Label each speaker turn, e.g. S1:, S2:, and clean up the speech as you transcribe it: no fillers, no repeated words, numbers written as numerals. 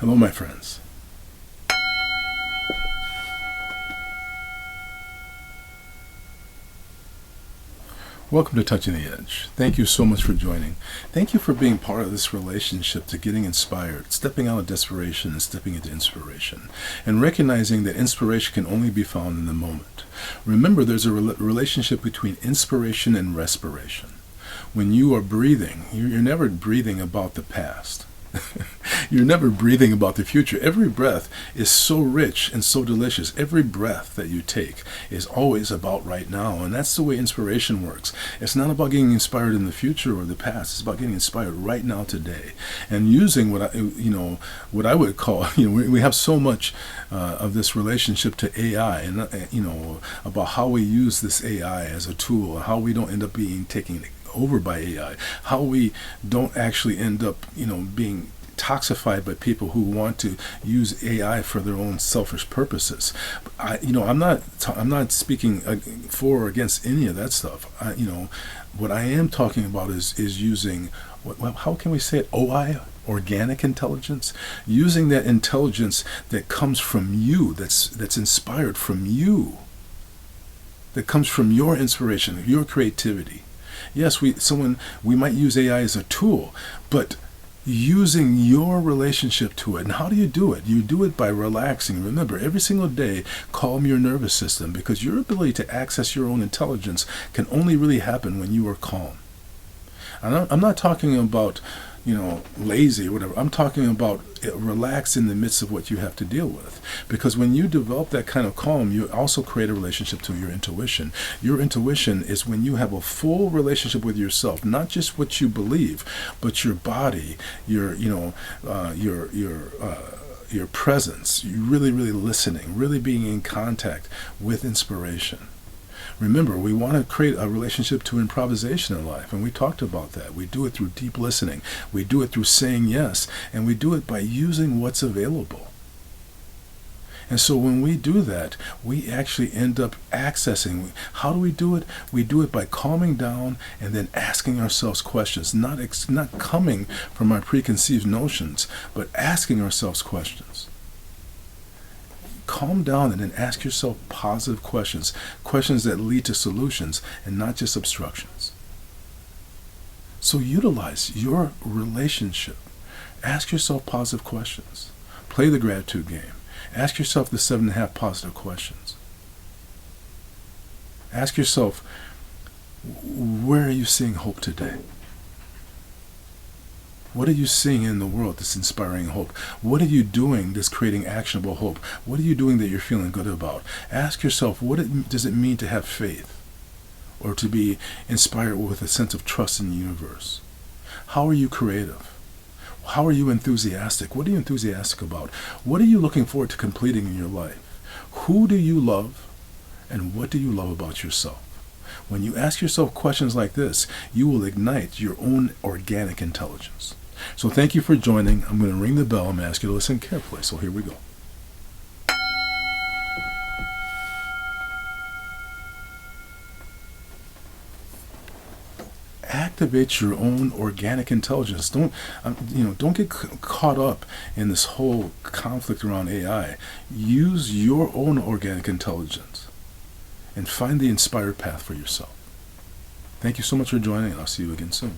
S1: Hello, my friends. Welcome to Touching the Edge. Thank you so much for joining. Thank you for being part of this relationship to getting inspired, stepping out of desperation and stepping into inspiration, and recognizing that inspiration can only be found in the moment. Remember, there's a relationship between inspiration and respiration. When you are breathing, you're never breathing about the past. You're never breathing about the future. Every breath is so rich and so delicious. Every breath that you take is always about right now. And that's the way inspiration works. It's not about getting inspired in the future or the past. It's about getting inspired right now, today. And using what I would call, we have so much of this relationship to AI and, about how we use this AI as a tool, how we don't end up being taken over by AI, how we don't actually end up, being toxified by people who want to use AI for their own selfish purposes. I'm not speaking for or against any of that stuff. What I am talking about is using how can we say it? OI, organic intelligence, using that intelligence that comes from you, that's inspired from you, that comes from your inspiration, your creativity. Yes, we might use AI as a tool, but using your relationship to it. And how do you do it? You do it by relaxing. Remember, every single day, calm your nervous system, because your ability to access your own intelligence can only really happen when you are calm. And I'm not talking about, lazy or whatever. I'm talking about relax in the midst of what you have to deal with. Because when you develop that kind of calm, you also create a relationship to your intuition. Your intuition is when you have a full relationship with yourself, not just what you believe, but your body, your presence. You really listening, really being in contact with inspiration. Remember, we want to create a relationship to improvisation in life, and we talked about that. We do it through deep listening. We do it through saying yes, and we do it by using what's available. And so when we do that, we actually end up accessing. How do we do it? We do it by calming down and then asking ourselves questions, not coming from our preconceived notions, but asking ourselves questions. Calm down and then ask yourself positive questions, questions that lead to solutions and not just obstructions. So utilize your relationship. Ask yourself positive questions. Play the gratitude game. Ask yourself the 7.5 positive questions. Ask yourself, where are you seeing hope today? What are you seeing in the world that's inspiring hope? What are you doing that's creating actionable hope? What are you doing that you're feeling good about? Ask yourself, what does it mean to have faith or to be inspired with a sense of trust in the universe? How are you creative? How are you enthusiastic? What are you enthusiastic about? What are you looking forward to completing in your life? Who do you love, and what do you love about yourself? When you ask yourself questions like this, you will ignite your own organic intelligence. So thank you for joining. I'm going to ring the bell. I'm going to ask you to listen carefully. So here we go. Activate your own organic intelligence. Don't get caught up in this whole conflict around AI. Use your own organic intelligence and find the inspired path for yourself. Thank you so much for joining, and I'll see you again soon.